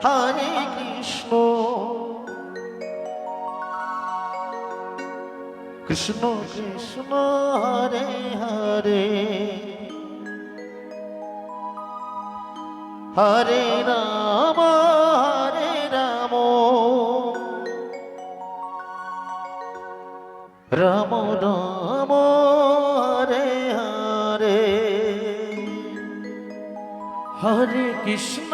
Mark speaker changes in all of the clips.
Speaker 1: Hare Krishna Krishna Krishna Hare Hare Hare Ram Ram Ram Hare Hare Hare Krishna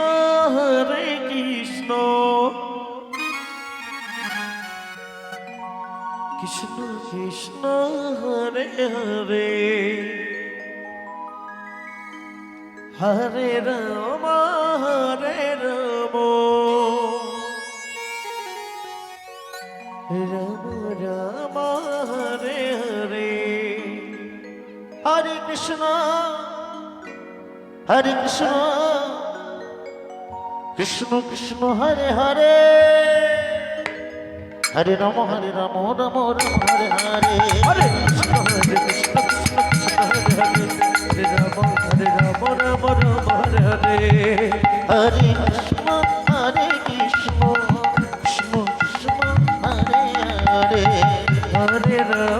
Speaker 1: Krishna Krishna Hare Hare Hare Ram Ram Ram Hare Hare Hare Krishna Krishna Krishna Hare Hare Hare Ram Ram Hare Hare Hare Krishna Krishna Krishna Hare Hare Hare Ram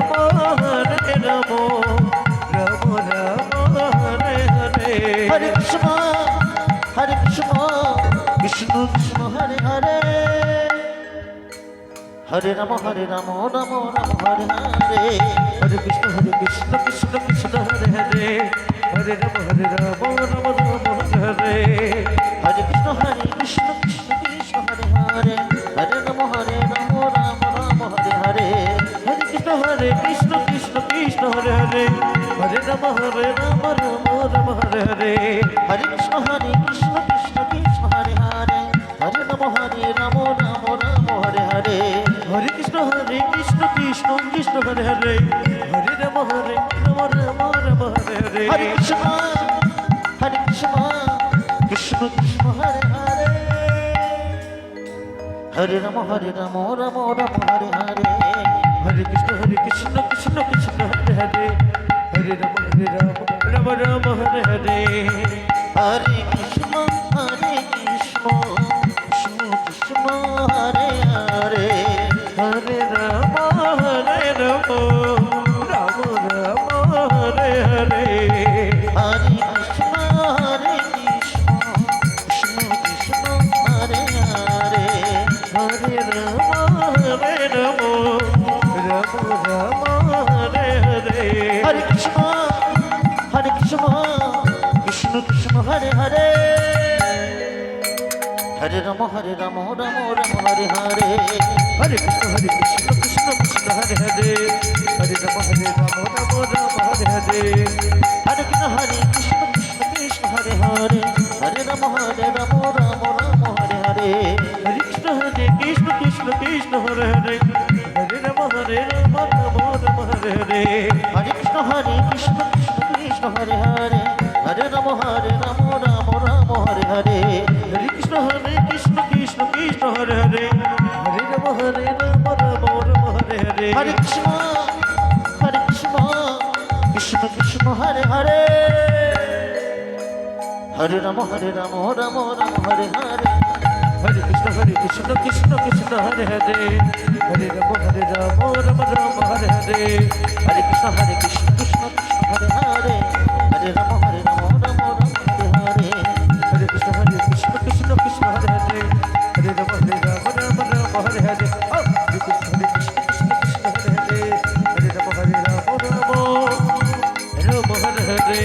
Speaker 1: Ram Hare Hare Hare Krishna Krishna Krishna Hare Hare Hare Ram Ram Hare Hare Hare Krishna Krishna Krishna Hare Hare Hare Ram Hare Hare Hare Krishna Krishna Krishna Hare Hare Hare Ram Hare Hare Hare Krishna Krishna Krishna Hare Hare Hare Ram Ram Hare Hare Hare Krishna Krishna Krishna Hare Hare Hare Ram Ram Hare Hare Hare Krishna Krishna Krishna Hare Hare Hare Ram Ram Hare Hare Hare Krishna Krishna Krishna Hare Hare Hare Ram Ram Hare Hare Hare Krishna Krishna Krishna Hare Hare Hare Ram Ram Hare Hare Hare Krishna Krishna Krishna Hare Hare Hare Ram Ram Hare Hare Hare Krishna Krishna Krishna Hare Hare Hare Ram Ram Hare Hare Hare Krishna Krishna Krishna Hare Hare Hare Ram Ram Hare Hare Hare Krishna Krishna Krishna Hare Hare Hare Ram Hare Hare Hare Hare Krishna Krishna Krishna Hare Hare Hare Ram Hare Hare Hare Krishna Krishna Krishna Hare Hare Hare Ram Ram Hare Hare Hare Krishna Krishna Krishna Hare Hare Hare Ram Ram Hare Hare Hare Krishna Krishna Krishna Hare Hare Hare Ram Ram Hare Hare Hare Krishna Krishna Krishna Hare Hare Hare Ram Ram Hare Hare Hare Krishna Krishna Krishna Hare Hare Hare Ram Ram Hare Hare Hare Krishna Krishna Krishna Hare Hare Hare Ram Ram Hare Hare Hare Krishna Krishna Krishna Hare Hare Hare Ram Hare Hare Hare Krishna Krishna Krishna Hare Hare Hare Ram Hare Hare Hare Krishna Krishna Krishna Hare Hare Hare Ram Ram Hare Hare